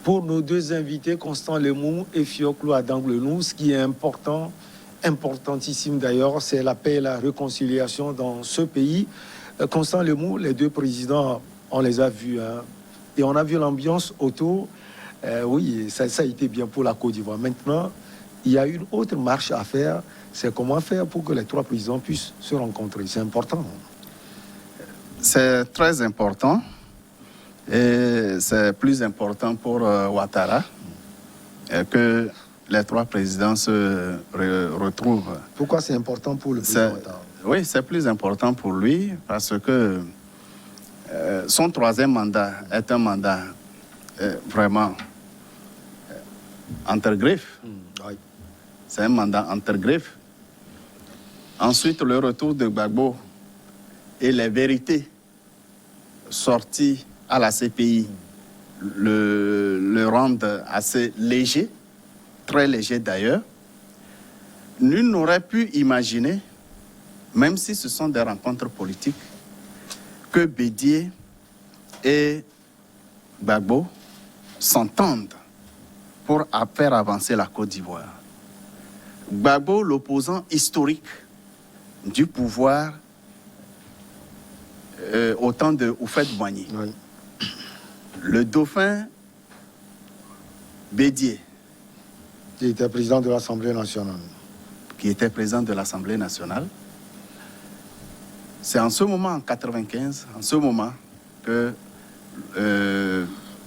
pour nos deux invités, Constant Lemou et Fioclo Adanglenou, ce qui est important, importantissime d'ailleurs, c'est la paix et la réconciliation dans ce pays. Constant Lemou, les deux présidents, on les a vus, hein, et on a vu l'ambiance autour. Oui, ça a été bien pour la Côte d'Ivoire. Maintenant, il y a une autre marche à faire, c'est comment faire pour que les trois présidents puissent se rencontrer. C'est important. C'est très important. Et c'est plus important pour Ouattara que les trois présidents se retrouvent. Pourquoi c'est important pour le président Ouattara? Oui, c'est plus important pour lui parce que son troisième mandat est un mandat vraiment entre griffes. Oui. C'est un mandat entre griffes. Ensuite, le retour de Gbagbo et les vérités sorties à la CPI le rendent assez léger, très léger d'ailleurs. Nul n'aurait pu imaginer, même si ce sont des rencontres politiques, que Bédié et Gbagbo s'entendent pour faire avancer la Côte d'Ivoire. Gbagbo, l'opposant historique du pouvoir au temps de Houphouët-Boigny. Oui. Le dauphin Bédié, qui était président de l'Assemblée nationale. C'est en ce moment, en 1995, en ce moment, que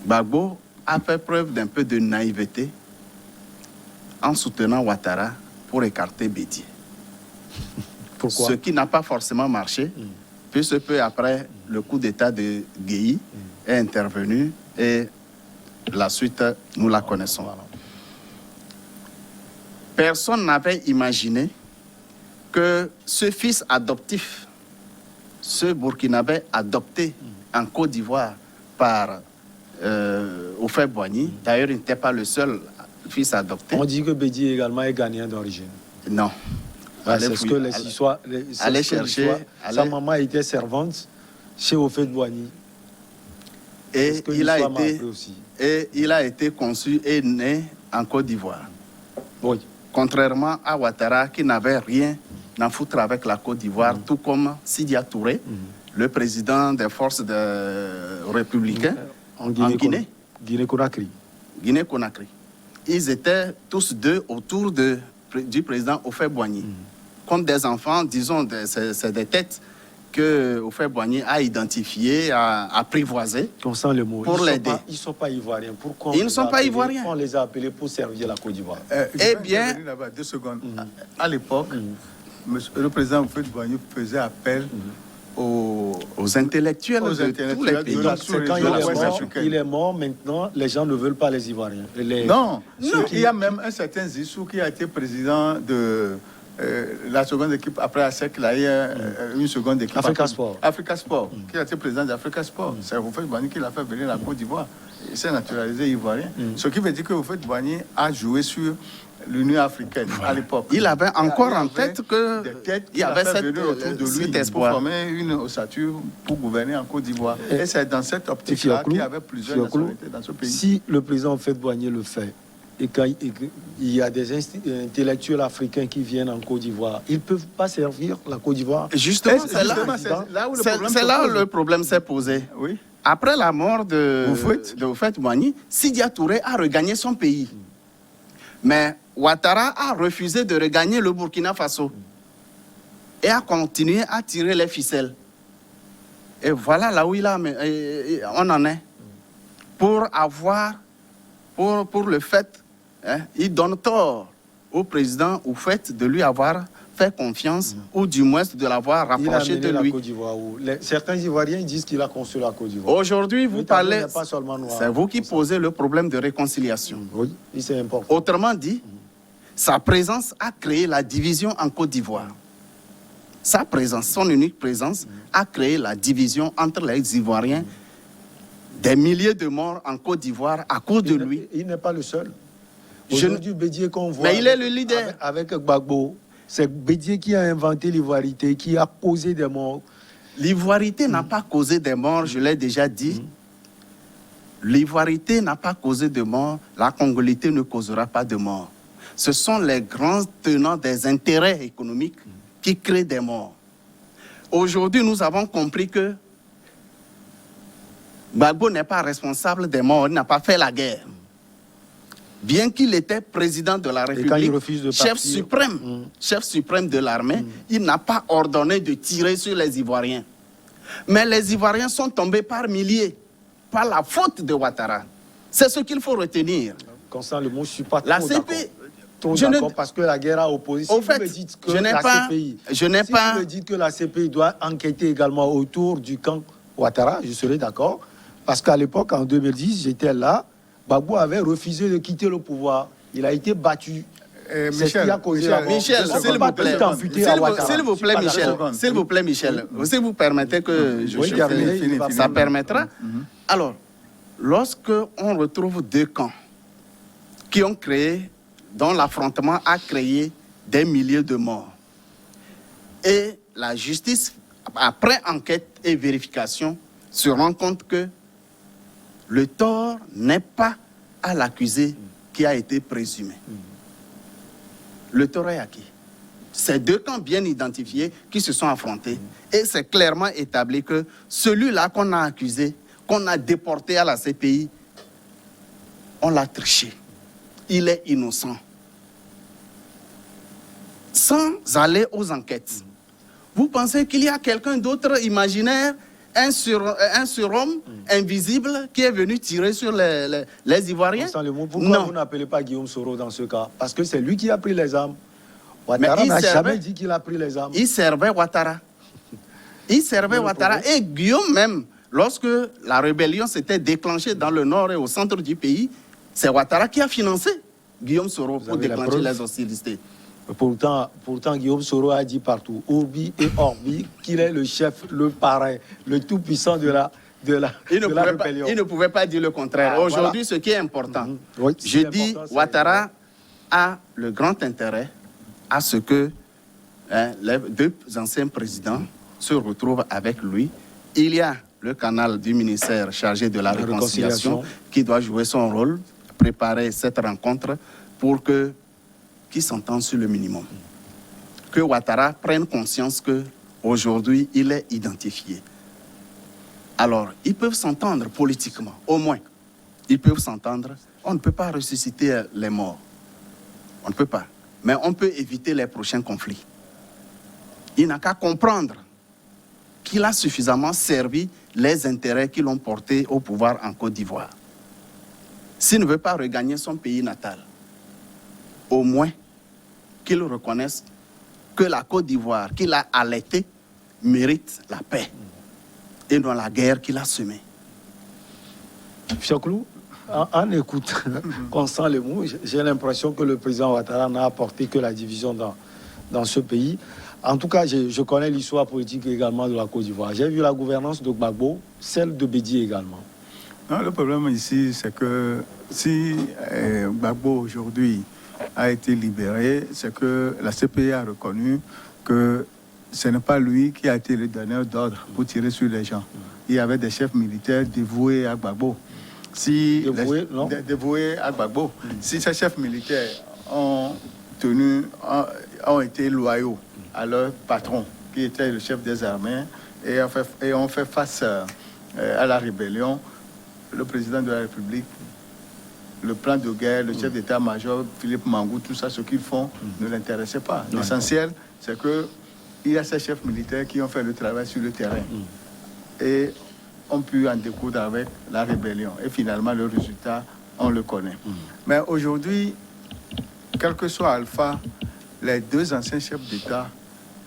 Gbagbo a fait preuve d'un peu de naïveté en soutenant Ouattara pour écarter Bédié. Pourquoi? Ce qui n'a pas forcément marché, puisque peu après, le coup d'État de Guéhi est intervenu et la suite, nous la connaissons. Personne n'avait imaginé que ce fils adoptif, ce Burkinabé adopté en Côte d'Ivoire par Houphouët-Boigny, d'ailleurs il n'était pas le seul fils adopté. On dit que Bédié également est ghanéen d'origine. Non. C'est ce que les histoires... Allez chercher. Sa maman était servante chez Houphouët-Boigny. Et il a été conçu et né en Côte d'Ivoire. Oui. Contrairement à Ouattara qui n'avait rien à foutre avec la Côte d'Ivoire, tout comme Sidia Touré, le président des forces républicaines en Guinée. Guinée-Conakry. Guinée-Conakry. Ils étaient tous deux autour du président Houphouët-Boigny. Comme des enfants, disons, c'est des têtes que Houphouët-Boigny a identifiées, a apprivoisées pour l'aider. Ils ne sont pas ivoiriens. Pourquoi ils ne sont pas ivoiriens. On les a appelés pour servir la Côte d'Ivoire. Eh bien... 2 secondes. À l'époque, le président Houphouët-Boigny faisait appel aux intellectuels de tous les pays. Quand il est mort, maintenant, les gens ne veulent pas les Ivoiriens. Non, il y a même un certain Zissou qui a été président de la seconde équipe après ASEC, là, il y a une seconde équipe. Africa Sport. Qui a été président d'Africa Sport. C'est Houphouët-Boigny qui l'a fait venir à la Côte d'Ivoire. Il s'est naturalisé ivoirien. Ce qui veut dire que Houphouët-Boigny a joué sur l'Union africaine à l'époque. Il avait encore en tête que il y avait cet espoir pour former une ossature pour gouverner en Côte d'Ivoire. Et c'est dans cette optique-là qu'il y avait plusieurs nationalités dans ce pays. Si le président Houphouët-Boigny le fait, et quand il y a des intellectuels africains qui viennent en Côte d'Ivoire, ils ne peuvent pas servir la Côte d'Ivoire. Justement, c'est là où le problème s'est posé. Oui. Après la mort de Houphouët-Boigny, Sidia Touré a regagné son pays. Mais Ouattara a refusé de regagner le Burkina Faso et a continué à tirer les ficelles. Et voilà là où on en est. Pour le fait, il donne tort au président Houphouët de lui avoir fait confiance ou du moins de l'avoir rapproché de lui. Certains Ivoiriens disent qu'il a construit la Côte d'Ivoire. Aujourd'hui, vous parlez, c'est vous qui posez le problème de réconciliation. Oui, c'est important. Autrement dit, sa présence a créé la division en Côte d'Ivoire. Sa présence, son unique présence, a créé la division entre les Ivoiriens. Des milliers de morts en Côte d'Ivoire à cause de lui. Il n'est pas le seul. Aujourd'hui, Bédié qu'on voit... Mais il est le leader. Avec Gbagbo, c'est Bédié qui a inventé l'ivoirité, qui a causé des morts. L'ivoirité n'a pas causé des morts, je l'ai déjà dit. l'ivoirité n'a pas causé de mort, la congolité ne causera pas de mort. Ce sont les grands tenants des intérêts économiques qui créent des morts. Aujourd'hui, nous avons compris que Gbagbo n'est pas responsable des morts, il n'a pas fait la guerre. Bien qu'il était président de la République, chef suprême de l'armée, il n'a pas ordonné de tirer sur les Ivoiriens. Mais les Ivoiriens sont tombés par milliers, par la faute de Ouattara. C'est ce qu'il faut retenir. Constant le mot, je ne suis pas la trop CP, d'accord parce que la guerre a opposé. Si au fait, je n'ai pas... Si vous me dites que la CPI doit enquêter également autour du camp Ouattara, je serai d'accord. Parce qu'à l'époque, en 2010, j'étais là, Gbagbo avait refusé de quitter le pouvoir. Il a été battu. Michel, s'il vous plaît, Michel, si vous permettez que je finisse, ça permettra. Alors, lorsque on retrouve deux camps qui ont créé, dont l'affrontement a créé des milliers de morts, et la justice, après enquête et vérification, se rend compte que le tort n'est pas à l'accusé qui a été présumé. Le tort est à qui? Ces deux camps bien identifiés qui se sont affrontés. Et c'est clairement établi que celui-là qu'on a accusé, qu'on a déporté à la CPI, on l'a triché. Il est innocent. Sans aller aux enquêtes. Vous pensez qu'il y a quelqu'un d'autre imaginaire, un surhomme invisible qui est venu tirer sur les Ivoiriens? Pourquoi vous n'appelez pas Guillaume Soro dans ce cas? Parce que c'est lui qui a pris les armes. Ouattara n'a jamais dit qu'il a pris les armes. Il servait Ouattara. Il servait Ouattara. Et Guillaume même, lorsque la rébellion s'était déclenchée dans le nord et au centre du pays, c'est Ouattara qui a financé Guillaume Soro pour déclencher les hostilités. Pourtant, Guillaume Soro a dit partout, Orbi et Orbi, qu'il est le chef, le parrain, le tout-puissant de la rébellion. Il ne pouvait pas dire le contraire. Aujourd'hui, ce qui est important, je dis, Ouattara a le grand intérêt à ce que les deux anciens présidents se retrouvent avec lui. Il y a le canal du ministère chargé de la réconciliation qui doit jouer son rôle, préparer cette rencontre pour que qui s'entendent sur le minimum. Que Ouattara prenne conscience qu'aujourd'hui, il est identifié. Alors, ils peuvent s'entendre politiquement, au moins. Ils peuvent s'entendre. On ne peut pas ressusciter les morts. On ne peut pas. Mais on peut éviter les prochains conflits. Il n'a qu'à comprendre qu'il a suffisamment servi les intérêts qui l'ont porté au pouvoir en Côte d'Ivoire. S'il ne veut pas regagner son pays natal, au moins qu'il reconnaisse que la Côte d'Ivoire qu'il a allaitée mérite la paix et non la guerre qu'il a semée. Fioclou, en écoutant Constant Lemou, j'ai l'impression que le président Ouattara n'a apporté que la division dans ce pays. En tout cas, je connais l'histoire politique également de la Côte d'Ivoire. J'ai vu la gouvernance de Gbagbo, celle de Bédié également. Non, le problème ici, c'est que si Gbagbo aujourd'hui a été libéré, c'est que la CPI a reconnu que ce n'est pas lui qui a été le donneur d'ordre pour tirer sur les gens. Il y avait des chefs militaires dévoués à Gbagbo. Dévoués à Gbagbo. Si ces chefs militaires ont été loyaux à leur patron, qui était le chef des armées, et ont fait face à la rébellion, le président de la République, le plan de guerre, le chef d'état-major, Philippe Mangou, tout ça, ce qu'ils font ne l'intéressait pas. L'essentiel, c'est qu'il y a ces chefs militaires qui ont fait le travail sur le terrain et ont pu en découdre avec la rébellion. Et finalement, le résultat, on le connaît. Mais aujourd'hui, quel que soit Alpha, les deux anciens chefs d'État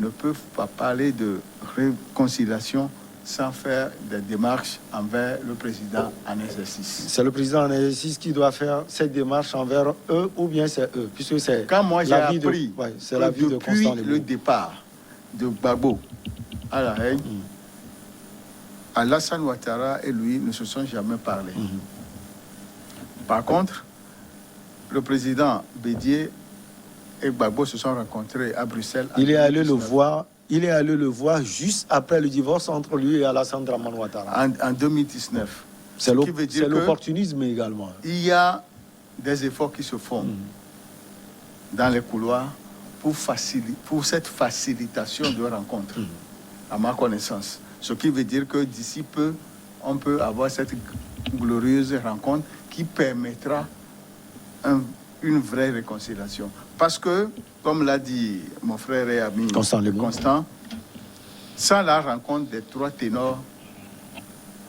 ne peuvent pas parler de réconciliation sans faire des démarches envers le président en exercice. C'est le président en exercice qui doit faire cette démarche envers eux, ou bien c'est eux, puisque c'est quand moi j'ai appris c'est la vie de Constant depuis le départ de Gbagbo à la Haye, Alassane Ouattara et lui ne se sont jamais parlé. Par contre, le président Bédié et Gbagbo se sont rencontrés à Bruxelles. Il est allé le voir juste après le divorce entre lui et Alassane Dramane Ouattara. En 2019. C'est l'opportunisme également. Il y a des efforts qui se font dans les couloirs pour cette facilitation de rencontre, à ma connaissance. Ce qui veut dire que d'ici peu, on peut avoir cette glorieuse rencontre qui permettra une vraie réconciliation. Parce que, comme l'a dit mon frère et ami Constant, sans la rencontre des trois ténors,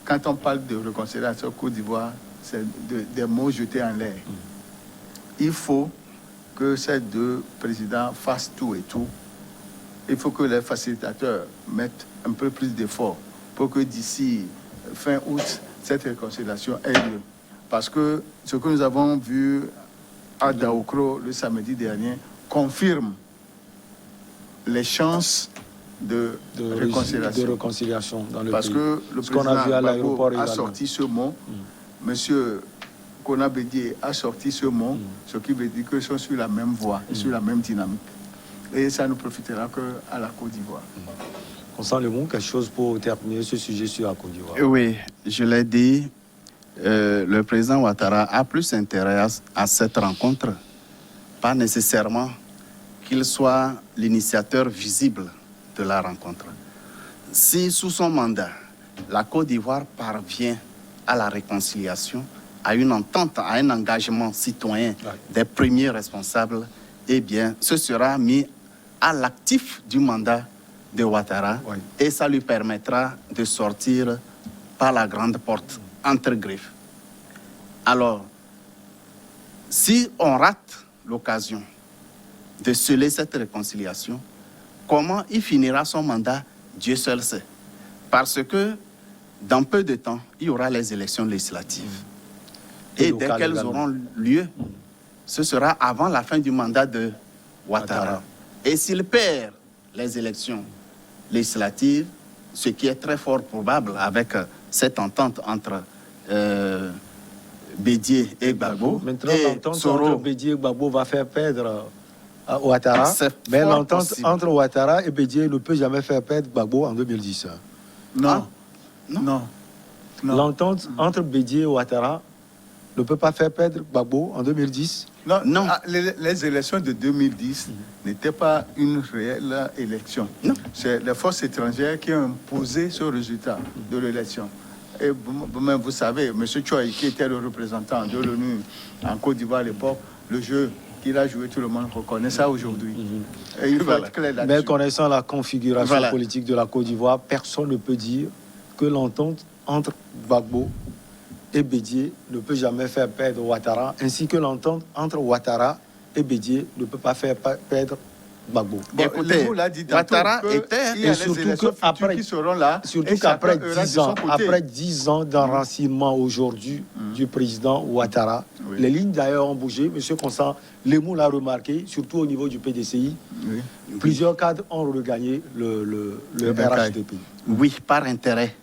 quand on parle de réconciliation au Côte d'Ivoire, c'est des mots jetés en l'air. Il faut que ces deux présidents fassent tout et tout. Il faut que les facilitateurs mettent un peu plus d'efforts pour que d'ici fin août, cette réconciliation ait lieu. Parce que ce que nous avons vu à Daoukro le samedi dernier confirme les chances de réconciliation dans le Parce pays. que le président Gbagbo a sorti ce mot, monsieur Kona Bédié a sorti ce mot, ce qui veut dire qu'ils sont sur la même voie et sur la même dynamique. Et ça ne profitera qu'à la Côte d'Ivoire. Constant Lemou, quelque chose pour terminer ce sujet sur la Côte d'Ivoire? Oui, je l'ai dit, le président Ouattara a plus intérêt à cette rencontre, pas nécessairement qu'il soit l'initiateur visible de la rencontre. Si sous son mandat, la Côte d'Ivoire parvient à la réconciliation, à une entente, à un engagement citoyen des premiers responsables, eh bien, ce sera mis à l'actif du mandat de Ouattara et ça lui permettra de sortir par la grande porte, entre griffes. Alors, si on rate l'occasion de sceller cette réconciliation, comment il finira son mandat, Dieu seul sait. Parce que dans peu de temps, il y aura les élections législatives. Et dès qu'elles auront lieu, ce sera avant la fin du mandat de Ouattara. Et s'il perd les élections législatives, ce qui est très fort probable avec cette entente entre Bédié et Gbagbo. Maintenant, l'entente entre Bédié et Gbagbo va faire perdre à Ouattara. Mais l'entente entre Ouattara et Bédié ne peut jamais faire perdre Gbagbo en 2010. Non. Non. L'entente entre Bédié et Ouattara ne peut pas faire perdre Gbagbo en 2010. Non. Les élections de 2010 n'étaient pas une réelle élection. C'est les forces étrangères qui ont imposé ce résultat de l'élection. Et vous-même, vous savez, M. Choi, qui était le représentant de l'ONU en Côte d'Ivoire à l'époque, le jeu qu'il a joué, tout le monde reconnaît ça aujourd'hui. Et il faut être clair là-dessus. Mais connaissant la configuration politique de la Côte d'Ivoire, personne ne peut dire que l'entente entre Gbagbo et Bédié ne peut jamais faire perdre Ouattara, ainsi que l'entente entre Ouattara et Bédié ne peut pas faire perdre Gbagbo. Bon, écoutez, Ouattara était... Il y a les élections futures qui seront là. Surtout qu'après 10 ans d'enracinement aujourd'hui du président Ouattara, les lignes d'ailleurs ont bougé. M. Constant Lemou l'a remarqué, surtout au niveau du PDCI. Plusieurs cadres ont regagné le RHDP. Oui, par intérêt.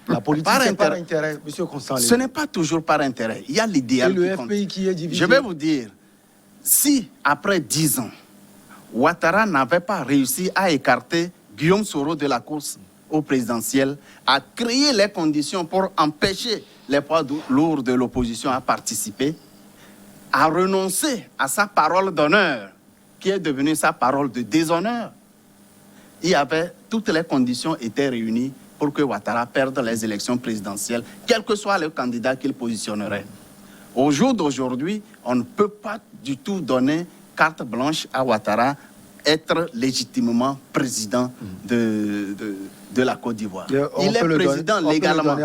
La politique, c'est par intérêt, M. Constant Lemou. Ce n'est pas toujours par intérêt. Il y a l'idéal. Et le FPI qui est divisé. Je vais vous dire, si après 10 ans, Ouattara n'avait pas réussi à écarter Guillaume Soro de la course au présidentiel, à créer les conditions pour empêcher les poids lourds de l'opposition à participer, à renoncer à sa parole d'honneur, qui est devenue sa parole de déshonneur, toutes les conditions étaient réunies pour que Ouattara perde les élections présidentielles, quel que soit le candidat qu'il positionnerait. Au jour d'aujourd'hui, on ne peut pas du tout donner carte blanche à Ouattara être légitimement président de la Côte d'Ivoire. Il est président légalement.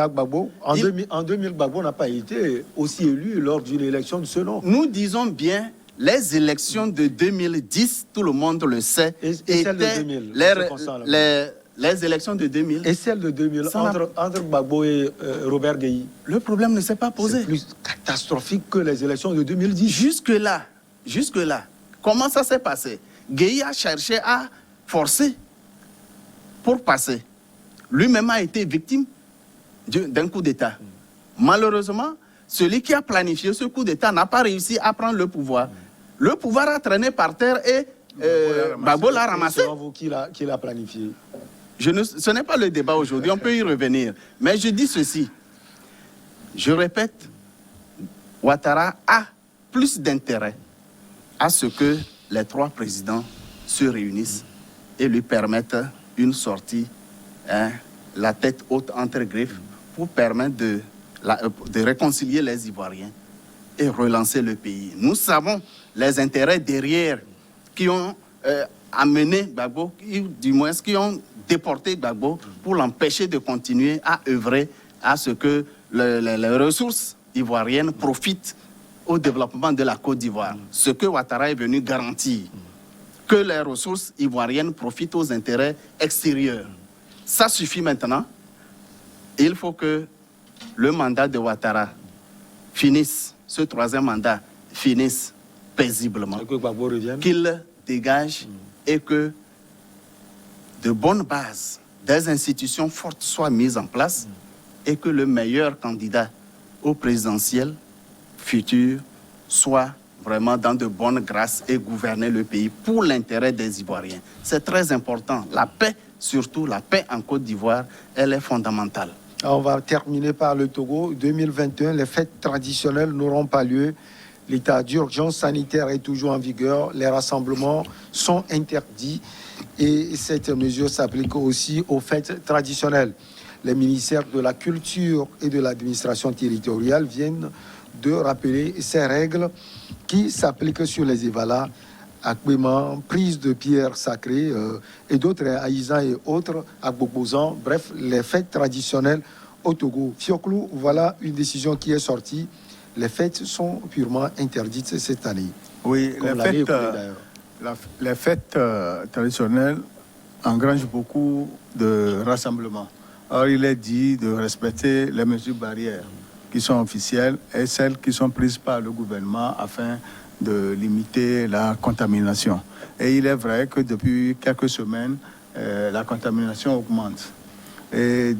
En 2000, Gbagbo n'a pas été aussi élu lors d'une élection de ce nom. Nous disons bien, les élections de 2010, tout le monde le sait, et celles de 2000, les élections de 2000. Et celles de 2000, entre Gbagbo et Robert Gueye. Le problème ne s'est pas posé. C'est plus catastrophique que les élections de 2010. Jusque-là, comment ça s'est passé? Gueye a cherché à forcer pour passer. Lui-même a été victime d'un coup d'État. Malheureusement, celui qui a planifié ce coup d'État n'a pas réussi à prendre le pouvoir. Le pouvoir a traîné par terre et Gbagbo l'a ramassé. Selon vous, qui l'a planifié? Ce n'est pas le débat aujourd'hui, on peut y revenir. Mais je dis ceci. Je répète, Ouattara a plus d'intérêt à ce que les 3 présidents se réunissent et lui permettent une sortie, la tête haute entre griffes, pour permettre de réconcilier les Ivoiriens et relancer le pays. Nous savons les intérêts derrière qui ont amené Gbagbo, du moins qui ont déporté Gbagbo pour l'empêcher de continuer à œuvrer à ce que les ressources ivoiriennes profitent au développement de la Côte d'Ivoire. Ce que Ouattara est venu garantir, que les ressources ivoiriennes profitent aux intérêts extérieurs. Ça suffit maintenant. Il faut que le mandat de Ouattara finisse, ce 3e mandat finisse paisiblement, qu'il dégage et que de bonnes bases, des institutions fortes soient mises en place et que le meilleur candidat au présidentiel futur soit vraiment dans de bonnes grâces et gouverner le pays pour l'intérêt des Ivoiriens. C'est très important. La paix, surtout la paix en Côte d'Ivoire, elle est fondamentale. On va terminer par le Togo. 2021, les fêtes traditionnelles n'auront pas lieu. L'état d'urgence sanitaire est toujours en vigueur. Les rassemblements sont interdits. Et cette mesure s'applique aussi aux fêtes traditionnelles. Les ministères de la Culture et de l'administration territoriale viennent de rappeler ces règles qui s'appliquent sur les évalas, Akbema, prise de pierres sacrées et d'autres, Aïza et autres, Agbobozan, bref, les fêtes traditionnelles au Togo. Fioclou, voilà une décision qui est sortie. Les fêtes sont purement interdites cette année. Oui, les fêtes traditionnelles engrangent beaucoup de rassemblements. Or, il est dit de respecter les mesures barrières qui sont officielles et celles qui sont prises par le gouvernement afin de limiter la contamination. Et il est vrai que depuis quelques semaines, la contamination augmente. Et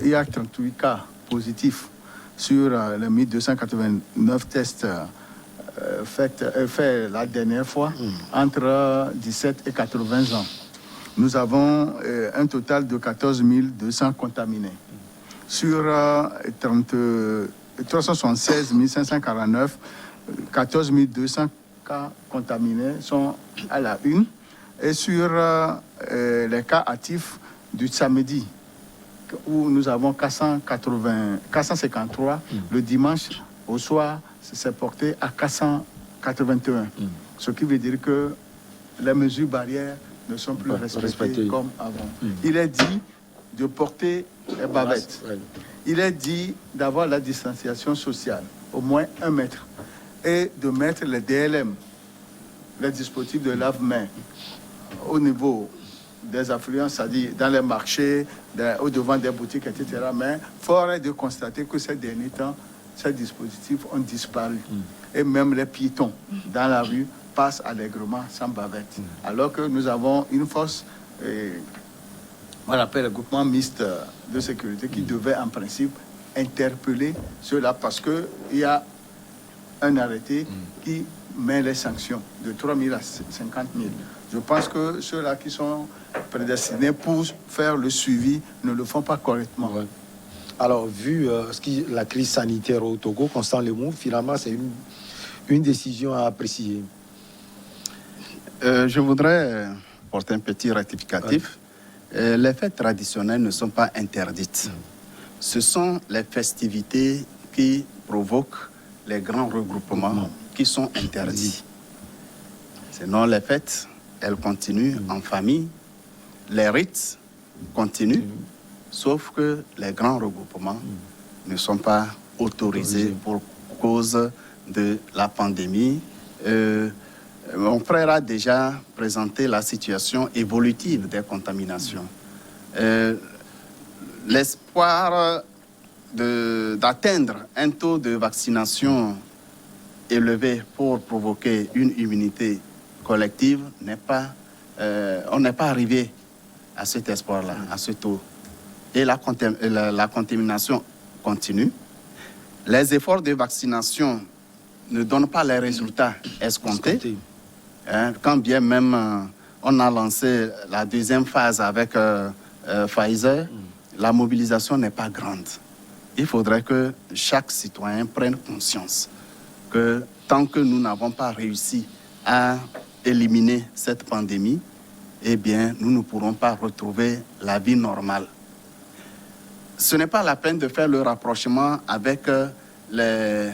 il y a 38 cas positifs sur les 1289 tests faits la dernière fois, entre 17 et 80 ans. Nous avons un total de 14 200 contaminés. Sur 376 549, 14 200 cas contaminés sont à la une. Et sur les cas actifs du samedi, où nous avons 453, le dimanche au soir, c'est porté à 481. Ce qui veut dire que les mesures barrières ne sont plus respectées comme avant. Il est dit de porter les bavettes. Il est dit d'avoir la distanciation sociale, au moins 1 mètre, et de mettre les DLM, les dispositifs de lave-mains, au niveau des affluents, c'est-à-dire dans les marchés, au devant des boutiques, etc. Mais fort est de constater que ces derniers temps, ces dispositifs ont disparu. Et même les piétons dans la rue passent allègrement sans bavette. Alors que nous avons une force, on l'appelle le groupement mixte de sécurité, qui devait en principe interpeller cela parce qu'il y a un arrêté qui met les sanctions de 3 000 à 50 000. Je pense que ceux-là qui sont prédestinés pour faire le suivi ne le font pas correctement. Ouais. Alors, vu la crise sanitaire au Togo, Constant Lemou, finalement, c'est une décision à apprécier. Je voudrais porter un petit rectificatif. Les fêtes traditionnelles ne sont pas interdites. Ce sont les festivités qui provoquent les grands regroupements qui sont interdits. Sinon, les fêtes, elles continuent en famille. Les rites continuent, sauf que les grands regroupements ne sont pas autorisés pour cause de la pandémie. Mon frère a déjà présenté la situation évolutive des contaminations. L'espoir d'atteindre un taux de vaccination élevé pour provoquer une immunité collective n'est pas... on n'est pas arrivé à cet espoir-là, à ce taux. Et la contamination continue. Les efforts de vaccination ne donnent pas les résultats escomptés. Quand bien même on a lancé la deuxième phase avec Pfizer, la mobilisation n'est pas grande. il faudrait que chaque citoyen prenne conscience que tant que nous n'avons pas réussi à éliminer cette pandémie, eh bien, nous ne pourrons pas retrouver la vie normale. Ce n'est pas la peine de faire le rapprochement avec l'Euro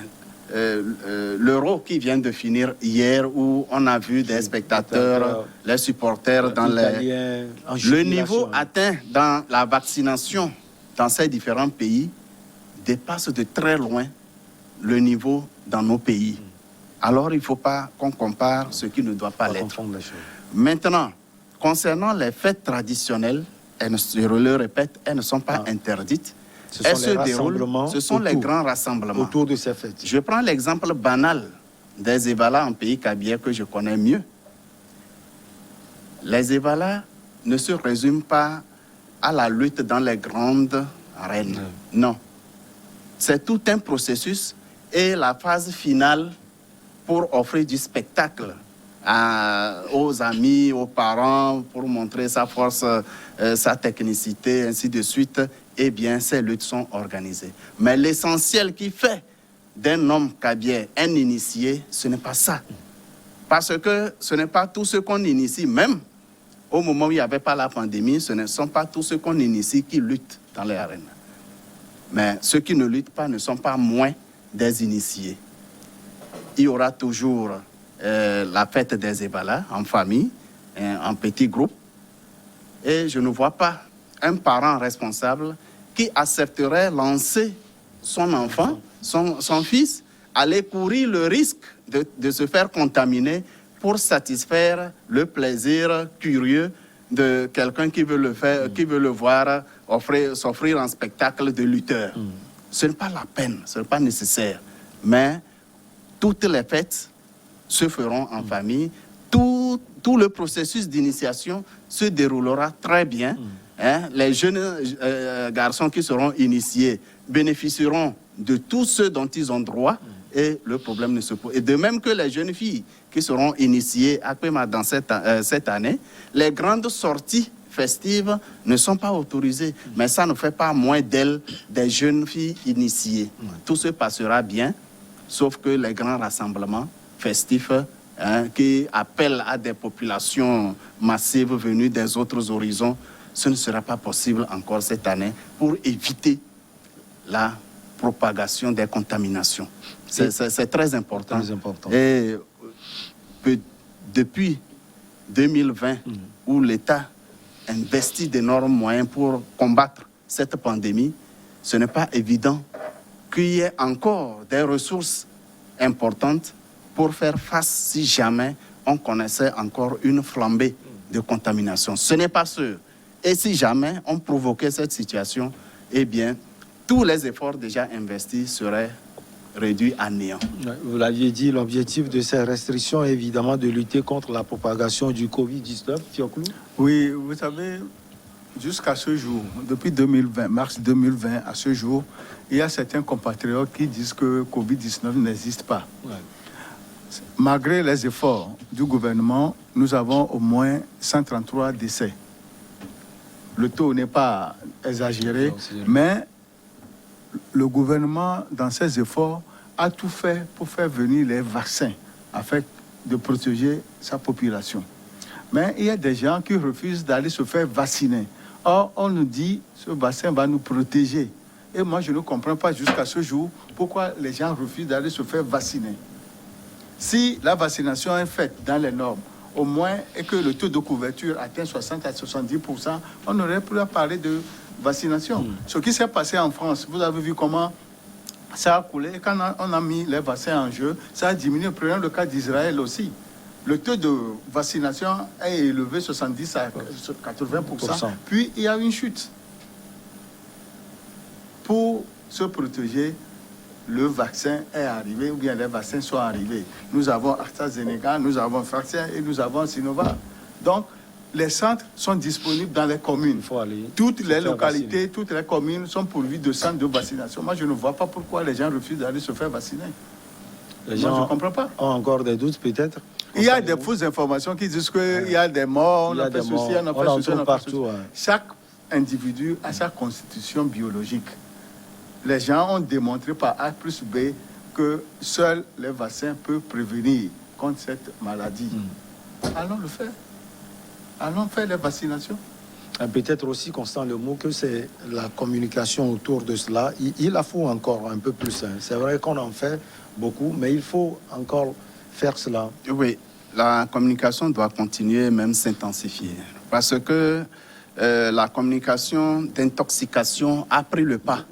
qui vient de finir hier, où on a vu des spectateurs, les supporters dans les... Le niveau atteint dans la vaccination dans ces différents pays dépasse de très loin le niveau dans nos pays. Alors, il ne faut pas qu'on compare ce qui ne doit pas l'être. Maintenant, concernant les fêtes traditionnelles, je le répète, elles ne sont pas interdites. Elles se déroulent, ce sont les grands rassemblements. Autour de ces fêtes. Je prends l'exemple banal des Évalas en pays kabylie que je connais mieux. Les Évalas ne se résument pas à la lutte dans les grandes arènes. Non. C'est tout un processus et la phase finale pour offrir du spectacle aux amis, aux parents, pour montrer sa force, sa technicité, ainsi de suite. Eh bien, ces luttes sont organisées. Mais l'essentiel qui fait d'un homme kabylie un initié, ce n'est pas ça. Parce que ce n'est pas tout ce qu'on initie, même au moment où il n'y avait pas la pandémie, ce ne sont pas tous ceux qu'on initie qui luttent dans les arènes. Mais ceux qui ne luttent pas ne sont pas moins des initiés. Il y aura toujours la fête des Évalas en famille, en petits groupes. Et je ne vois pas un parent responsable qui accepterait lancer son enfant, son fils, aller courir le risque de se faire contaminer pour satisfaire le plaisir curieux de quelqu'un qui veut le faire, qui veut le voir s'offrir un spectacle de lutteur. Ce n'est pas la peine, ce n'est pas nécessaire. Mais toutes les fêtes se feront en famille. Tout le processus d'initiation se déroulera très bien. Les jeunes garçons qui seront initiés bénéficieront de tout ce dont ils ont droit et le problème ne se pose. Et de même que les jeunes filles qui seront initiées à Pema dans cette année, les grandes sorties festives ne sont pas autorisées, mais ça ne fait pas moins d'elles des jeunes filles initiées. Tout se passera bien, sauf que les grands rassemblements festifs qui appellent à des populations massives venues des autres horizons, ce ne sera pas possible encore cette année pour éviter la propagation des contaminations. C'est très important. Et depuis 2020, où l'État investit d'énormes moyens pour combattre cette pandémie, ce n'est pas évident qu'il y ait encore des ressources importantes pour faire face si jamais on connaissait encore une flambée de contamination. Ce n'est pas sûr. Et si jamais on provoquait cette situation, eh bien, tous les efforts déjà investis seraient réduits à néant. Vous l'aviez dit, l'objectif de ces restrictions est évidemment de lutter contre la propagation du Covid-19, Fioclou. Oui, vous savez, jusqu'à ce jour, depuis 2020, mars 2020 à ce jour, il y a certains compatriotes qui disent que Covid-19 n'existe pas. Ouais. Malgré les efforts du gouvernement, nous avons au moins 133 décès. Le taux n'est pas exagéré, mais le gouvernement, dans ses efforts, a tout fait pour faire venir les vaccins afin de protéger sa population. Mais il y a des gens qui refusent d'aller se faire vacciner. Or, on nous dit que ce vaccin va nous protéger. Et moi, je ne comprends pas jusqu'à ce jour pourquoi les gens refusent d'aller se faire vacciner. Si la vaccination est faite dans les normes, au moins, et que le taux de couverture atteint 60 à 70%, on aurait pu parler de vaccination. Ce qui s'est passé en France, vous avez vu comment ça a coulé. Et quand on a mis les vaccins en jeu, ça a diminué. Prenons le cas d'Israël aussi. Le taux de vaccination est élevé 70 à 80%. Puis, il y a une chute. Pour se protéger, le vaccin est arrivé, ou bien les vaccins sont arrivés. Nous avons AstraZeneca, nous avons Pfizer et nous avons Sinovac. Donc, les centres sont disponibles dans les communes. Toutes les localités, toutes les communes sont pourvues de centres de vaccination. Moi, je ne vois pas pourquoi les gens refusent d'aller se faire vacciner. Les gens je ne comprends pas. Ont encore des doutes, peut-être? Il y a des fausses informations qui disent qu'il y a des morts, on a fait ceci, on a fait ceci, partout. Chaque individu a sa constitution biologique. les gens ont démontré par A plus B que seuls les vaccins peuvent prévenir contre cette maladie. Allons le faire. Allons faire les vaccinations. Peut-être aussi, Constant Lemou, que c'est la communication autour de cela. Il la faut encore un peu plus. C'est vrai qu'on en fait beaucoup, mais il faut encore faire cela. Oui, la communication doit continuer, même s'intensifier. Parce que la communication d'intoxication a pris le pas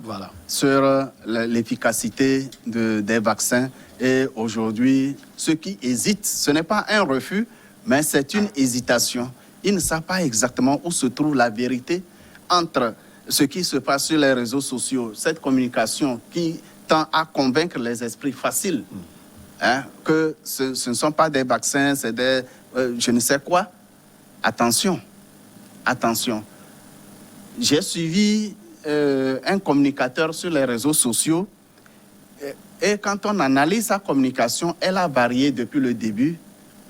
sur l'efficacité des vaccins. Et aujourd'hui, ceux qui hésitent, ce n'est pas un refus, mais c'est une hésitation. Ils ne savent pas exactement où se trouve la vérité entre ce qui se passe sur les réseaux sociaux, cette communication qui tend à convaincre les esprits faciles que ce ne sont pas des vaccins, c'est des je ne sais quoi. Attention, attention. J'ai suivi un communicateur sur les réseaux sociaux et quand on analyse sa communication, elle a varié depuis le début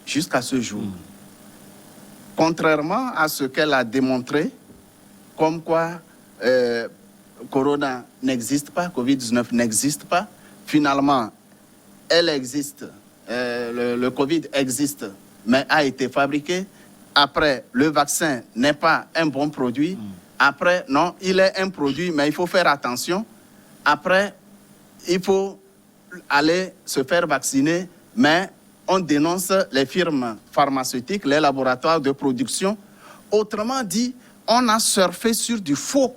jusqu'à ce jour. Contrairement à ce qu'elle a démontré, comme quoi Corona n'existe pas, Covid-19 n'existe pas, finalement, elle existe, le Covid existe, mais a été fabriqué. Après, le vaccin n'est pas un bon produit. Après, non, il est un produit, mais il faut faire attention. Après, il faut aller se faire vacciner, mais on dénonce les firmes pharmaceutiques, les laboratoires de production. Autrement dit, on a surfé sur du faux,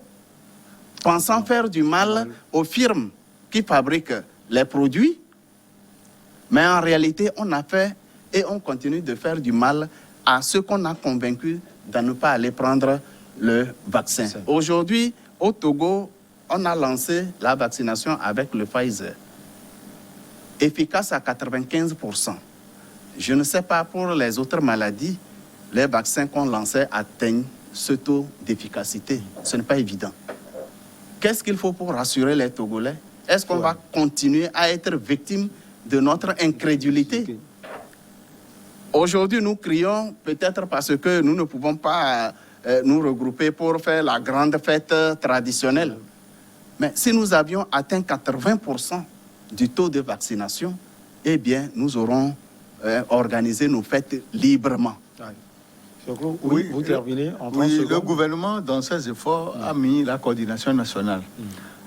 pensant faire du mal aux firmes qui fabriquent les produits. Mais en réalité, on a fait et on continue de faire du mal à ceux qu'on a convaincus de ne pas aller prendre le vaccin. Aujourd'hui, au Togo, on a lancé la vaccination avec le Pfizer. Efficace à 95%. Je ne sais pas pour les autres maladies, les vaccins qu'on lançait atteignent ce taux d'efficacité. Ce n'est pas évident. Qu'est-ce qu'il faut pour rassurer les Togolais? Est-ce qu'on va continuer à être victime de notre incrédulité? Aujourd'hui, nous crions peut-être parce que nous ne pouvons pas nous regrouper pour faire la grande fête traditionnelle. Mais si nous avions atteint 80% du taux de vaccination, eh bien, nous aurons organisé nos fêtes librement. Oui, vous terminez en 30 oui, secondes. le gouvernement, dans ses efforts, a mis la coordination nationale.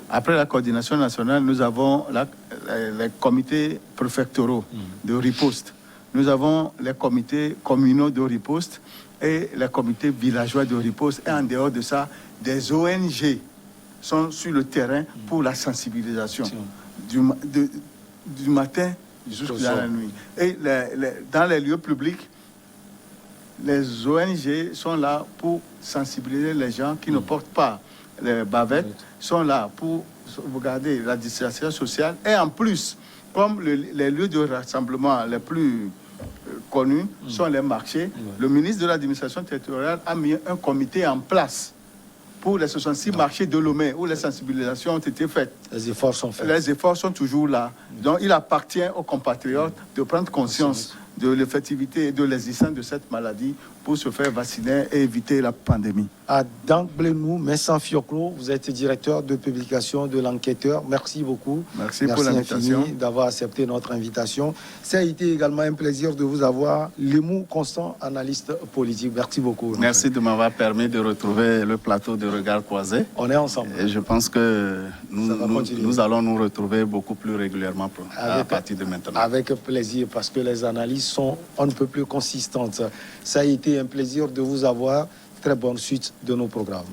Après la coordination nationale, nous avons les comités préfectoraux de riposte. Nous avons les comités communaux de riposte et les comités villageois de riposte. Et en dehors de ça, des ONG sont sur le terrain pour la sensibilisation du matin jusqu'à la nuit. Et dans les lieux publics, les ONG sont là pour sensibiliser les gens qui ne portent pas les bavettes, sont là pour regarder la distanciation sociale. Et en plus, comme les lieux de rassemblement les plus connus sont les marchés, le ministre de l'administration territoriale a mis un comité en place pour les 66 marchés de Lomé où les sensibilisations ont été faites. Les efforts sont faits. Les efforts sont toujours là. Donc il appartient aux compatriotes de prendre conscience de l'effectivité et de l'existence de cette maladie pour se faire vacciner et éviter la pandémie. À Dangblenou, Messan Fioclo, vous êtes directeur de publication de l'Enquêteur. Merci beaucoup. Merci pour l'invitation. Merci d'avoir accepté notre invitation. Ça a été également un plaisir de vous avoir. Lemou Constant, analyste politique. Merci beaucoup. Merci de m'avoir permis de retrouver le plateau de Regard Croisé. On est ensemble. Et je pense que nous allons nous retrouver beaucoup plus régulièrement à partir de maintenant. Avec plaisir, parce que les analyses sont on ne peut plus consistantes. Ça a été un plaisir de vous avoir. Très bonne suite de nos programmes.